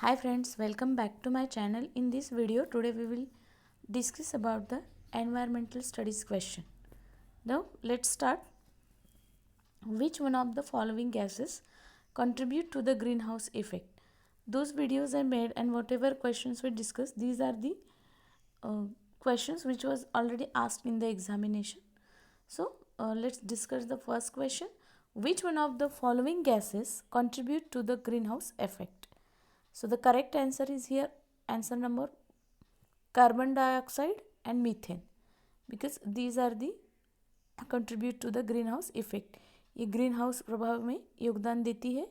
Hi friends, welcome back to my channel. In this video today we will discuss about the environmental studies question. Now let's start. Which one of the following gases contribute to the greenhouse effect? Those videos I made and whatever questions we discussed, these are the uh, questions which was already asked in the examination. So let's discuss the first question. Which one of the following gases contribute to the greenhouse effect? So the correct answer is here answer number carbon dioxide and methane, because these are the contribute to the green house effect. ये green house प्रभाव में योगदान देती है.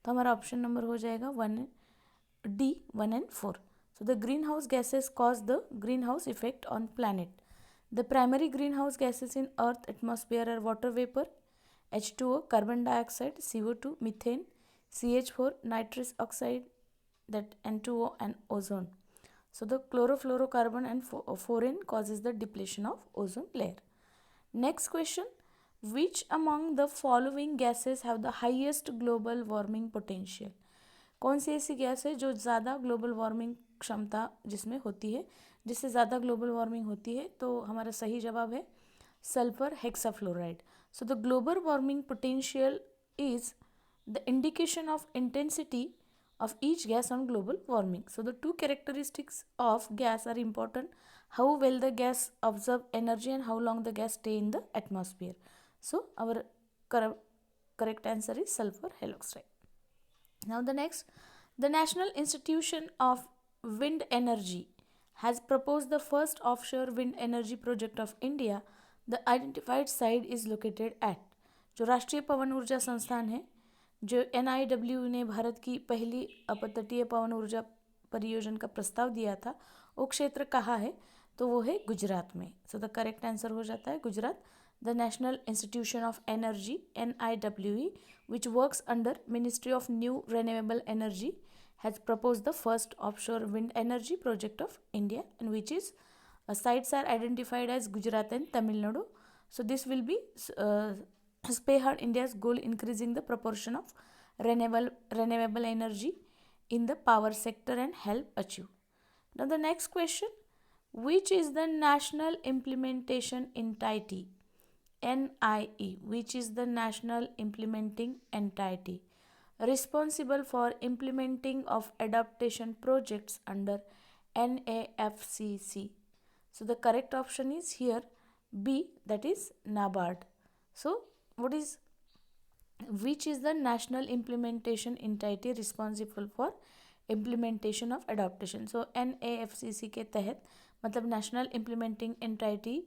तो हमारा option number हो जाएगा 1 and 4. So the greenhouse gases cause the greenhouse effect on planet. The primary greenhouse gases in earth atmosphere are water vapor, H2O, carbon dioxide, CO2, methane, CH4, nitrous oxide, that N2O, and ozone. So the chlorofluorocarbon and fluorine causes the depletion of ozone layer. Next question. Which among the following gases have the highest global warming potential? कौन सी ऐसी gas है जो ज़्यादा global warming क्षमता जिसमें होती है, जिससे ज़्यादा ग्लोबल वार्मिंग होती है? तो हमारा सही जवाब है sulphur hexafluoride. So the global warming potential is the indication of intensity of each gas on global warming. So the two characteristics of gas are important: how well the gas absorb energy and how long the gas stay in the atmosphere. So our correct answer is sulfur haloxide. Now the next, the National Institution of Wind Energy has proposed the first offshore wind energy project of India. The identified site is located at. जो राष्ट्रीय पवन ऊर्जा संस्थान है, जो NIW ने भारत की पहली अपतटीय पवन ऊर्जा परियोजना का प्रस्ताव दिया था, वो क्षेत्र कहाँ है? तो वो है गुजरात में. सो द करेक्ट आंसर हो जाता है Gujarat. The National Institution of Energy NIWE, which works under Ministry of New Renewable Energy, has proposed the first offshore wind energy project of India, and which is sites are identified as Gujarat and Tamil Nadu. So this will be spearhead India's goal increasing the proportion of renewable energy in the power sector and help achieve. Now the next question, which is the National Implementation Entity NIE, which is the National Implementing Entity responsible for implementing of adaptation projects under NAFCC? So the correct option is here B, that is NABARD. So which is the National Implementation Entity responsible for implementation of adaptation? So NAFCC के तहत मतलब national implementing entity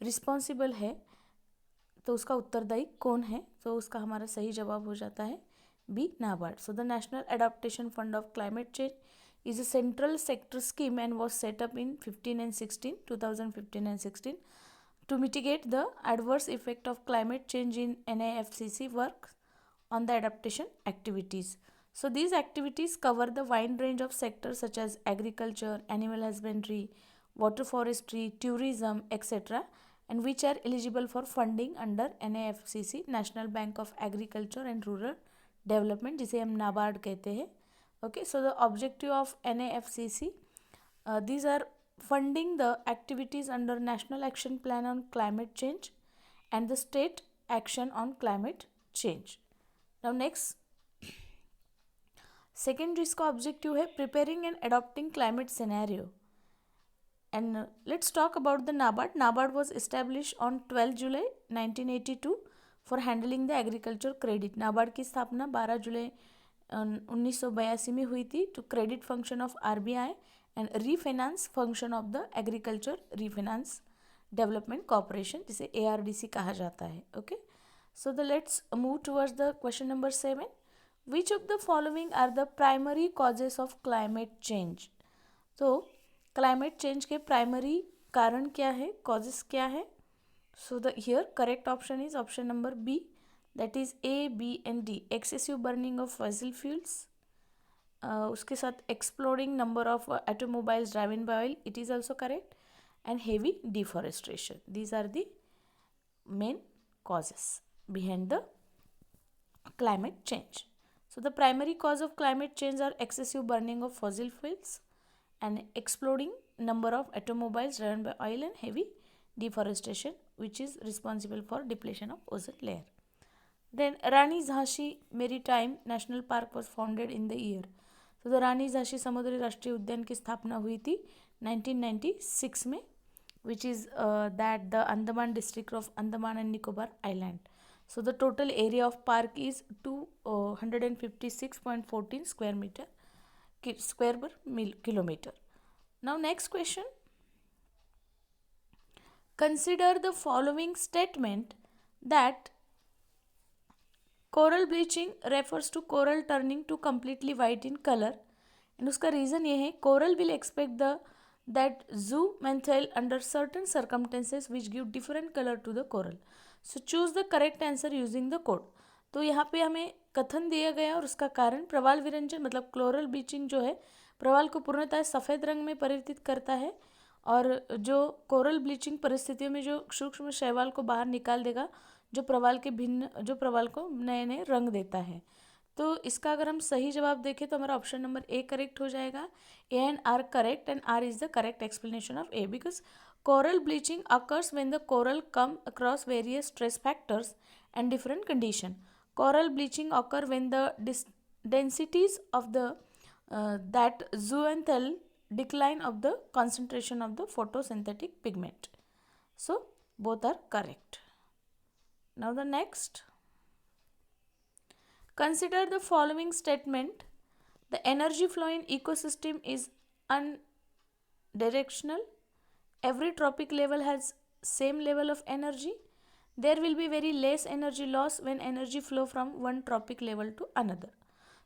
responsible है, तो उसका उत्तरदायी कौन है? तो उसका हमारा सही जवाब हो जाता है B, NABARD. So the national adaptation fund of climate change is a central sector scheme and was set up in 2015 and 16 to mitigate the adverse effect of climate change in NAFCC work on the adaptation activities. So these activities cover the wide range of sectors such as agriculture, animal husbandry, water forestry, tourism, etc., and which are eligible for funding under NAFCC, National Bank of Agriculture and Rural Development, जिसे हम नाबार्ड कहते हैं. Okay, so the objective of NAFCC, these are funding the activities under National Action Plan on Climate Change and the State Action on Climate Change. Now next, second जिसका objective है preparing and adopting climate scenario. And let's talk about the NABARD. NABARD was established on 12 July 1982 for handling the agriculture credit. NABARD की स्थापना 12 जुलाई 1982 में हुई थी to credit function of RBI and refinance function of the agriculture refinance development corporation, जिसे ARDC कहा जाता है. Okay, so the let's move towards the question number 7. Which of the following are the primary causes of climate change? तो climate change के primary कारण क्या है, causes क्या है? So the here correct option is option number B, that is A, B and D. Excessive burning of fossil fuels, उसके साथ exploding number of automobiles driven by oil, it is also correct, and heavy deforestation. These are the main causes behind the climate change. So the primary cause of climate change are excessive burning of fossil fuels and exploding number of automobiles driven by oil and heavy deforestation, which is responsible for depletion of ozone layer. Then Rani Jhansi Maritime National Park was founded in the year. तो the रानी झांसी समुद्री राष्ट्रीय उद्यान की स्थापना हुई थी 1996 में, which is that the Andaman district of Andaman and Nicobar Island. So the total area of park is 256.14 square per kilometer. Now next question. Consider the following statement that coral bleaching refers to coral turning to completely white in colour, and उसका reason ये है coral will expect that zooxanthellae under certain circumstances which give different colour to the coral. So choose the correct answer using the code. तो यहाँ पे हमें कथन दिया गया और उसका कारण प्रवाल विरंजन मतलब कोरल ब्लीचिंग जो है प्रवाल को पूर्णतः सफ़ेद रंग में परिवर्तित करता है, और जो कोरल ब्लीचिंग परिस्थितियों में जो सूक्ष्म शैवाल को बाहर निकाल देगा जो प्रवाल को नए नए रंग देता है. तो इसका अगर हम सही जवाब देखें तो हमारा ऑप्शन नंबर ए करेक्ट हो जाएगा. A and R correct, and R is the correct explanation of A, because coral bleaching occurs when the coral come across various stress factors and different condition. Coral bleaching occur when the densities of the that zooxanthellae decline of the concentration of the photosynthetic pigment. So both are correct. Now the next. Consider the following statement. The energy flow in ecosystem is unidirectional. Every tropic level has same level of energy. There will be very less energy loss when energy flow from one tropic level to another.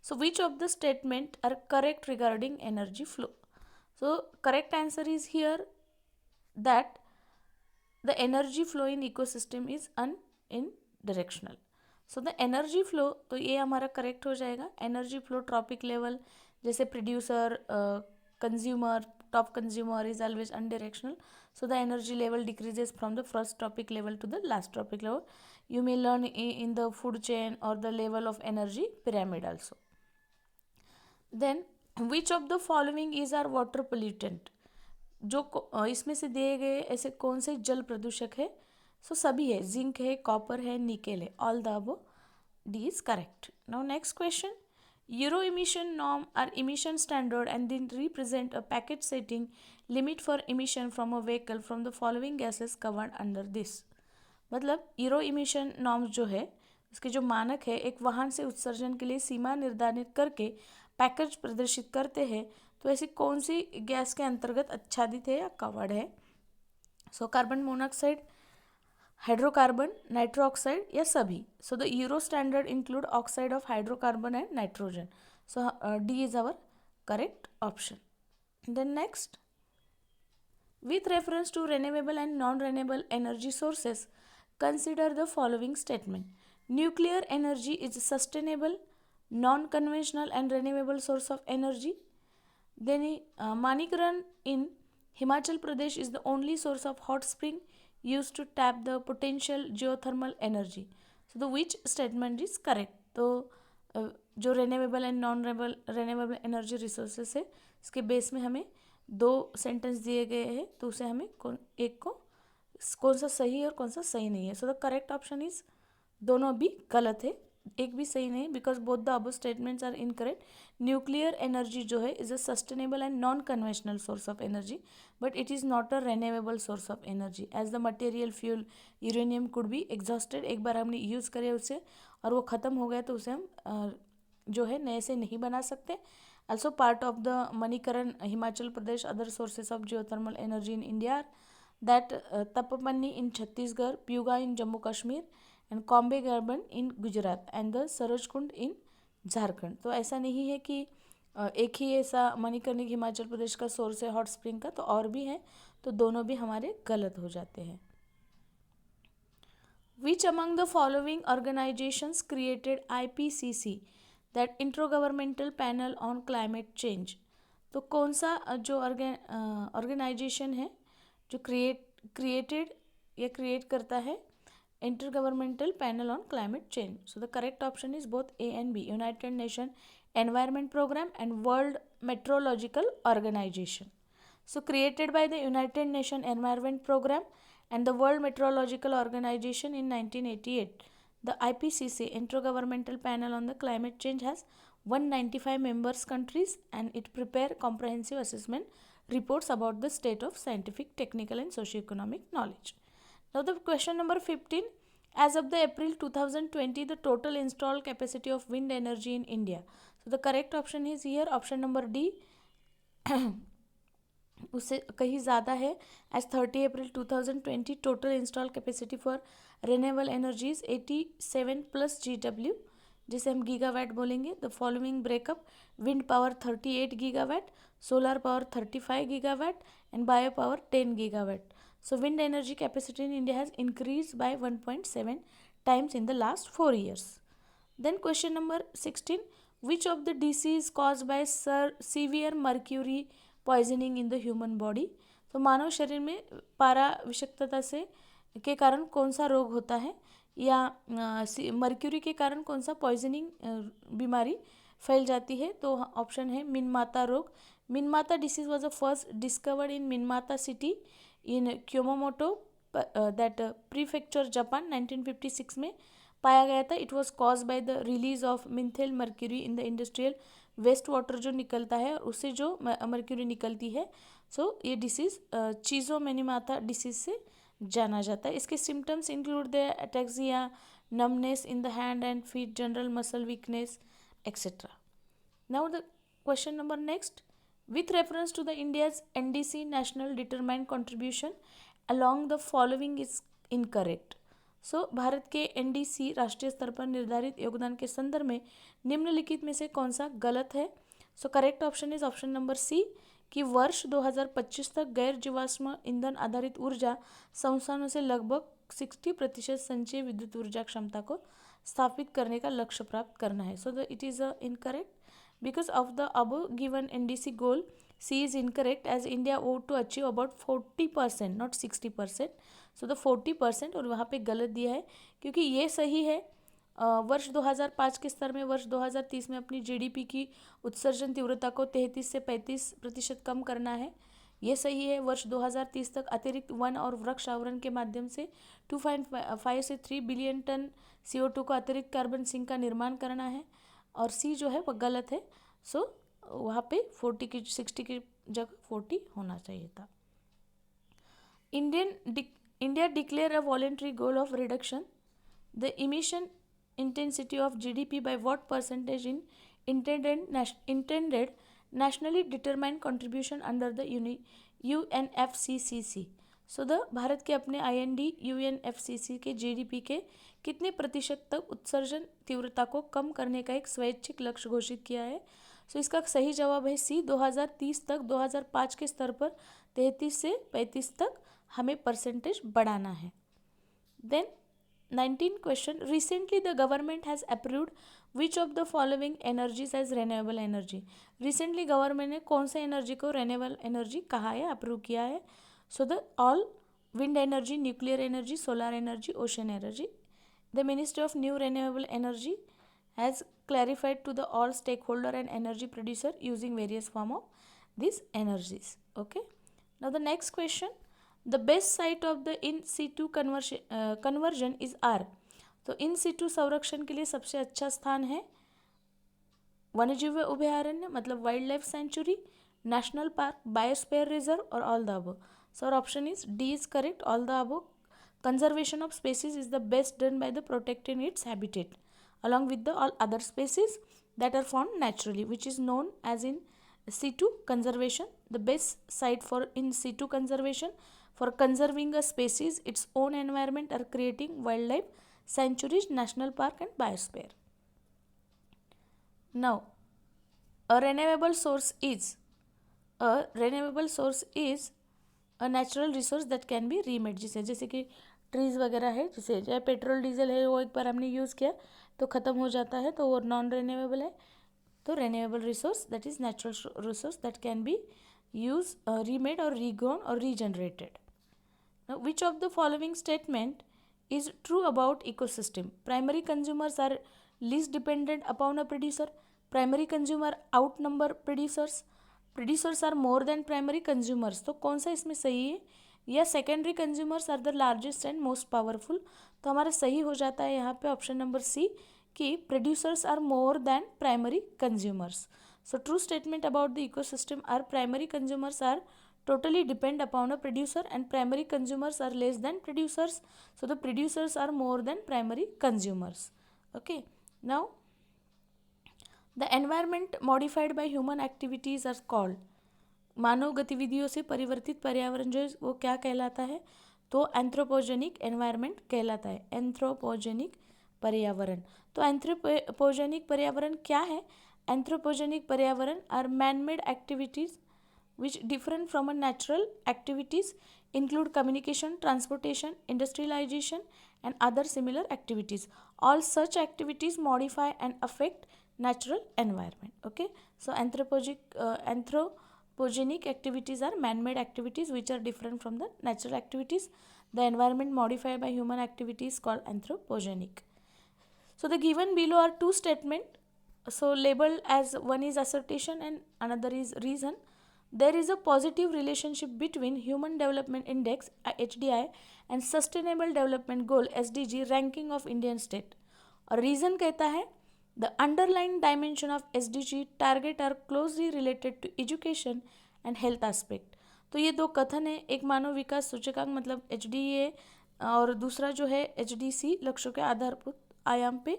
So which of the statement are correct regarding energy flow? So correct answer is here that the energy flow in ecosystem is unidirectional. So the energy flow, तो ये हमारा correct हो जाएगा. Energy flow trophic level जैसे producer consumer top consumer is always unidirectional. So the energy level decreases from the first tropic level to the last tropic level. You may learn in the food chain or the level of energy pyramid also. Then which of the following is our water pollutant? जो इसमें से दिए गए ऐसे कौन से जल प्रदूषक है? सो सभी है, जिंक है, कॉपर है, निकेल है. All the above. D is correct. Now next question. Euro emission norm are emission standard and they represent a package setting limit for emission from a vehicle from the following gases covered under this. मतलब euro emission norms जो है उसके जो मानक है एक वाहन से उत्सर्जन के लिए सीमा निर्धारित करके पैकेज प्रदर्शित करते हैं. तो ऐसी कौन सी गैस के अंतर्गत आच्छादित है या कवर्ड है? So carbon monoxide, hydrocarbon, nitro oxide या सभी. So the euro standard include oxide of hydrocarbon and nitrogen. So D is our correct option. Then next. With reference to renewable and non-renewable energy sources, consider the following statement. Nuclear energy is a sustainable, non-conventional and renewable source of energy. Then Manikaran in Himachal Pradesh is the only source of hot spring used to tap the potential geothermal energy. So the which statement is correct? तो जो renewable and non renewable energy resources है इसके base में हमें दो sentence दिए गए हैं, तो उसे हमें एक को कौन सा सही है और कौन सा सही नहीं है. So the correct option is दोनों भी गलत है, एक भी सही नहीं, because both the above statements are incorrect. Nuclear energy जो है is a sustainable and non conventional source of energy, but it is not a renewable source of energy. As the material fuel uranium could be exhausted. एक बार हमने use करे उसे और वो ख़त्म हो गया तो उसे हम जो है नए से नहीं बना सकते. Also part of the Manikaran, Himachal Pradesh, other sources of geothermal energy in India are that Tapapanni in Chhattisgarh, Pyuga in Jammu Kashmir and Kombe Garban in Gujarat and the Sarojkund in Jharkhand. तो ऐसा नहीं है कि एक ही ऐसा मणिकर्णिक हिमाचल प्रदेश का source है hot spring का, तो और भी है, तो दोनों भी हमारे गलत हो जाते हैं. Which among the following organizations created IPCC, that Intergovernmental Panel on Climate Change? तो कौन सा जो ऑर्गेनाइजेशन है जो क्रिएट करता है Intergovernmental Panel on Climate Change. So the correct option is both A and B, United Nations Environment Program and World Meteorological Organization. So created by the United Nations Environment Program and the World Meteorological Organization in 1988. The IPCC, Intergovernmental Panel on the Climate Change, has 195 members countries, and it prepare comprehensive assessment reports about the state of scientific, technical and socio-economic knowledge. Now the question number 15. As of the April 2020, the total installed capacity of wind energy in India. So the correct option is here option number D. उससे कहीं ज़्यादा है. As 30 April 2020, total installed capacity for renewable energy is 87 plus GW, जिसे हम gigawatt बोलेंगे. The following breakup: wind power 38 gigawatt, solar power 35 gigawatt and bio power 10 gigawatt. So wind energy capacity in India has increased by 1.7 times in the last 4 years. Then question number 16. Which of the disease caused by severe mercury poisoning in the human body? तो मानव शरीर में पारा विषाक्तता से के कारण कौन सा रोग होता है, या मर्क्यूरी के कारण कौन सा पॉइजनिंग बीमारी फैल जाती है? तो ऑप्शन है मिनमाता रोग. Minamata disease was a first discovered in Minamata city in Kumamoto that prefecture Japan 1956 में पाया गया था. It was cause by the release of methyl mercury in the industrial waste water जो निकलता है और उससे जो मर्क्यूरी निकलती है. सो ये डिसीज़ चीज़ोमेनिमाता डिसीज से जाना जाता है. इसके symptoms include the ataxia, numbness in the hand and feet, general muscle weakness etcetera. Now the question number next. With reference to the India's NDC national determined contribution, along the following is incorrect. So Bharat के NDC राष्ट्रीय स्तर पर निर्धारित योगदान के संदर्भ में निम्नलिखित में से कौन सा गलत है? So correct option is option number C कि वर्ष 2025 तक गैर जीवाश्म ईंधन आधारित ऊर्जा संस्थानों से लगभग 60% संचयी विद्युत ऊर्जा क्षमता को स्थापित करने का लक्ष्य प्राप्त करना है. So it is incorrect. Because of the above given NDC goal, C is incorrect as India ought to achieve about 40%, not 60%. So the 40% और वहाँ पे गलत दिया है क्योंकि ये सही है. वर्ष 2005 के स्तर में वर्ष 2030 में अपनी GDP की उत्सर्जन तीव्रता को 33 से 35% कम करना है. ये सही है. वर्ष 2030 तक अतिरिक्त वन और वृक्ष आवरण के माध्यम से 2.5 से 3 बिलियन टन CO2 को अतिरिक्त कार्बन सिंक का निर्माण करना है. और सी जो है वह गलत है. सो वहाँ पे 40 की 60 की जगह 40 होना चाहिए था. India declare a voluntary goal of reduction the emission intensity of GDP by what percentage in intended nationally determined contribution under the UNFCCC. So the Bharat के अपने IND UNFCCC के GDP के कितने प्रतिशत तक उत्सर्जन तीव्रता को कम करने का एक स्वैच्छिक लक्ष्य घोषित किया है? सो इसका सही जवाब है सी. 2030 तक 2005 के स्तर पर 33 से 35 तक हमें परसेंटेज बढ़ाना है. Then 19 question. Recently the government has approved which of the following energies as renewable energy. Recently government ने कौन से एनर्जी को रेन्यूएबल एनर्जी कहा है, अप्रूव किया है? So the all wind energy, nuclear energy, solar energy, ocean energy. The Ministry of New Renewable Energy has clarified to the all stakeholder and energy producer using various form of these energies. Okay. Now the next question. The best site of the in situ conversion is R. तो in situ संरक्षण के लिए सबसे अच्छा स्थान है वन्यजीव अभयारण्य मतलब wildlife sanctuary, national park, biosphere reserve और all the above. So option is D is correct, all the above. Conservation of species is the best done by the protecting its habitat along with the all other species that are found naturally, which is known as in situ conservation. The best site for in situ conservation for conserving a species, its own environment, or creating wildlife sanctuaries, national park and biosphere. Now, a renewable source is a natural resource that can be remade. जैसे कि trees वगैरह है, जैसे चाहे petrol diesel है वो एक बार हमने यूज़ किया तो ख़त्म हो जाता है तो वो नॉन रिन्यूएबल है. तो renewable resource that is natural resource that can be use remade और रीग्रोन और regenerated. Which of the following statement is true about ecosystem. Primary consumers are least dependent upon a producer. Primary consumer outnumber producers. Producers are more than primary consumers. तो कौन सा इसमें सही है? या secondary consumers are the largest and most powerful. तो हमारा सही हो जाता है यहाँ पे ऑप्शन नंबर सी कि producers are more than primary consumers. So true statement about the ecosystem are primary consumers are totally depend upon a producer and primary consumers are less than producers. So the producers are more than primary consumers. Okay. Now the environment modified by human activities are called. मानव गतिविधियों से परिवर्तित पर्यावरण जो है वो क्या कहलाता है? तो एंथ्रोपोजेनिक एनवायरनमेंट कहलाता है. एंथ्रोपोजेनिक पर्यावरण. तो एंथ्रोपोजेनिक पर्यावरण क्या है? एंथ्रोपोजेनिक पर्यावरण are man made activities which different from a natural activities, include communication, transportation, industrialization and other similar activities. All such activities modify and affect natural environment. Okay, so anthropogenic activities are man-made activities which are different from the natural activities. The environment modified by human activities called anthropogenic. So the given below are two statements, so labeled as one is assertion and another is reason. There is a positive relationship between Human Development Index HDI and Sustainable Development Goal SDG ranking of Indian state. और reason कहता है the underlying dimension of SDG target are closely related to education and health aspect. तो ये दो कथन है, एक मानव विकास सूचकांक मतलब HDA और दूसरा जो है HDC लक्ष्यों के आधारभूत आयाम पे.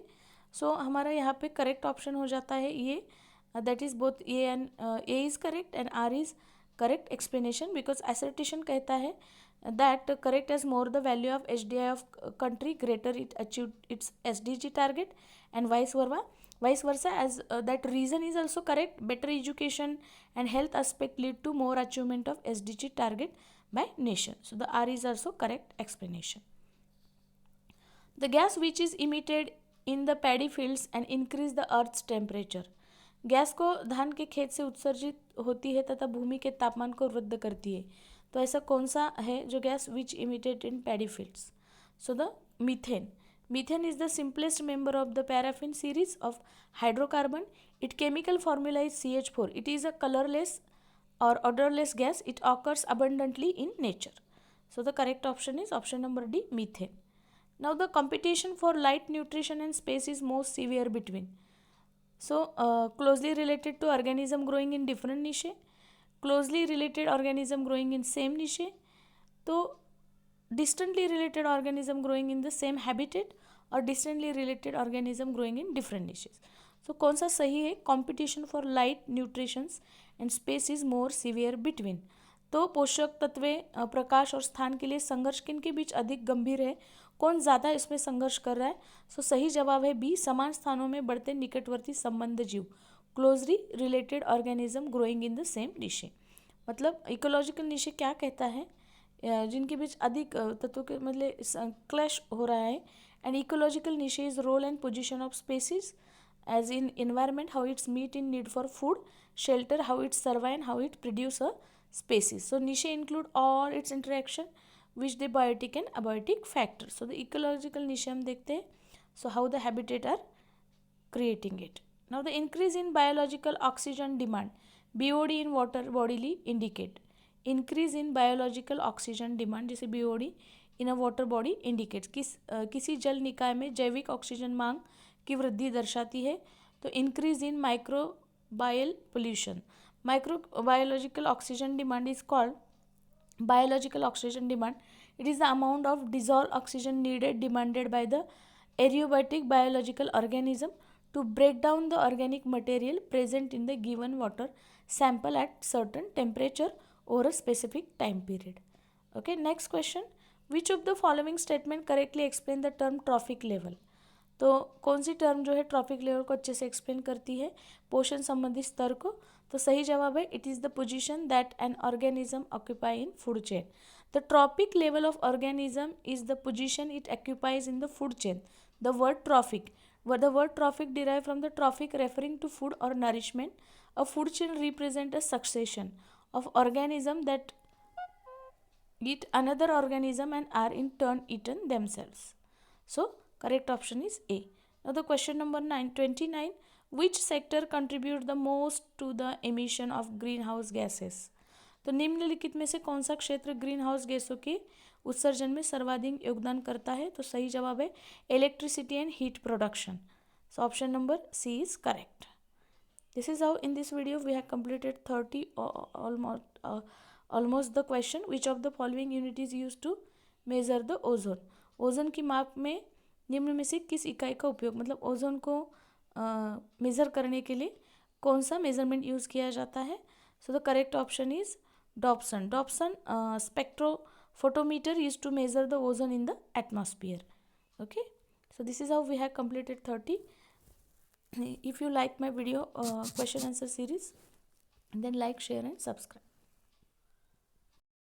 सो हमारा यहाँ पे करेक्ट ऑप्शन हो जाता है ये. That is both A and A is correct and R is correct explanation because assertion कहता है that correct as more the value of HDI of country greater it achieved its SDG target and vice versa as that reason is also correct. Better education and health aspect lead to more achievement of SDG target by nation. So the R is also correct explanation. The gas which is emitted in the paddy fields and increase the earth's temperature. Gas को धान के खेत से उत्सर्जित होती है तथा भूमि के तापमान को वृद्ध करती है. तो ऐसा कौन सा है जो gas which emitted in paddy fields? So the methane. Methane is the simplest member of the paraffin series of hydrocarbon. It chemical formula is CH4. It is a colourless और odorless gas. It occurs abundantly in nature. So the correct option is option number D, methane. Now the competition for light, nutrition and space is most severe between. So closely related to organism growing in different niche, closely related organism growing in same niche, तो distantly related organism growing in the same habitat और distantly related organism growing in different niches. So कौन सा सही है? competition for light, nutrition and space is more severe between. तो पोषक तत्वें, प्रकाश और स्थान के लिए संघर्ष किन के बीच अधिक गंभीर है? कौन ज़्यादा इसमें संघर्ष कर रहा है? सो सही जवाब है बी, समान स्थानों में बढ़ते निकटवर्ती संबंध जीव, closely related organism growing in the same niche. मतलब इकोलॉजिकल निशे क्या कहता है? जिनके बीच अधिक तत्वों के मतलब क्लैश हो रहा है. And ecological niche is role and position of species as in environment, how it's meet in need for food, shelter, how it survive and how it produce a species. So niche include all its interaction with the biotic and abiotic factors. So the ecological niche हम देखते हैं. So how the habitat are creating it. Now the increase in biological oxygen demand, BOD in water bodily indicate. Increase in biological oxygen demand जैसे BOD in a water body indicates किसी जल निकाय में जैविक oxygen मांग की वृद्धि दर्शाती है. तो increase in microbial pollution. Microbiological oxygen demand is called biological oxygen demand. It is the amount of dissolved oxygen needed demanded by the aerobatic biological organism to break down the organic material present in the given water sample at certain temperature over a specific time period. Okay, next question. Which of the following statement correctly explain the term trophic level? तो कौन सी term जो है trophic level को अच्छे से explain करती है पोषण संबंधी स्तर को? तो सही जवाब है it is the position that an organism occupy in food chain. The trophic level of organism is the position it occupies in the food chain. The word trophic derive from the trophic referring to food और nourishment. A food chain represent a succession of organism that eat another organism and are in turn eaten themselves. So correct option is A. Now the question number 29. Which sector contribute the most to the emission of greenhouse gases? तो निम्नलिखित में से कौन सा क्षेत्र green house गैसों के उत्सर्जन में सर्वाधिक योगदान करता है? तो सही जवाब है electricity and heat production. So option number C is correct. This is how in this video we have completed 30 almost the question. Which of the following unit is used to measure the ozone? Ozone की माप में निम्न में से किस इकाई का उपयोग, मतलब ओजोन को मेज़र करने के लिए कौन सा मेजरमेंट यूज़ किया जाता है? So the correct option is Dobson. Dobson spectrophotometer used to measure the ozone in the atmosphere. Okay, so this is how we have completed 30. If you like my video question answer series, then like, share and subscribe.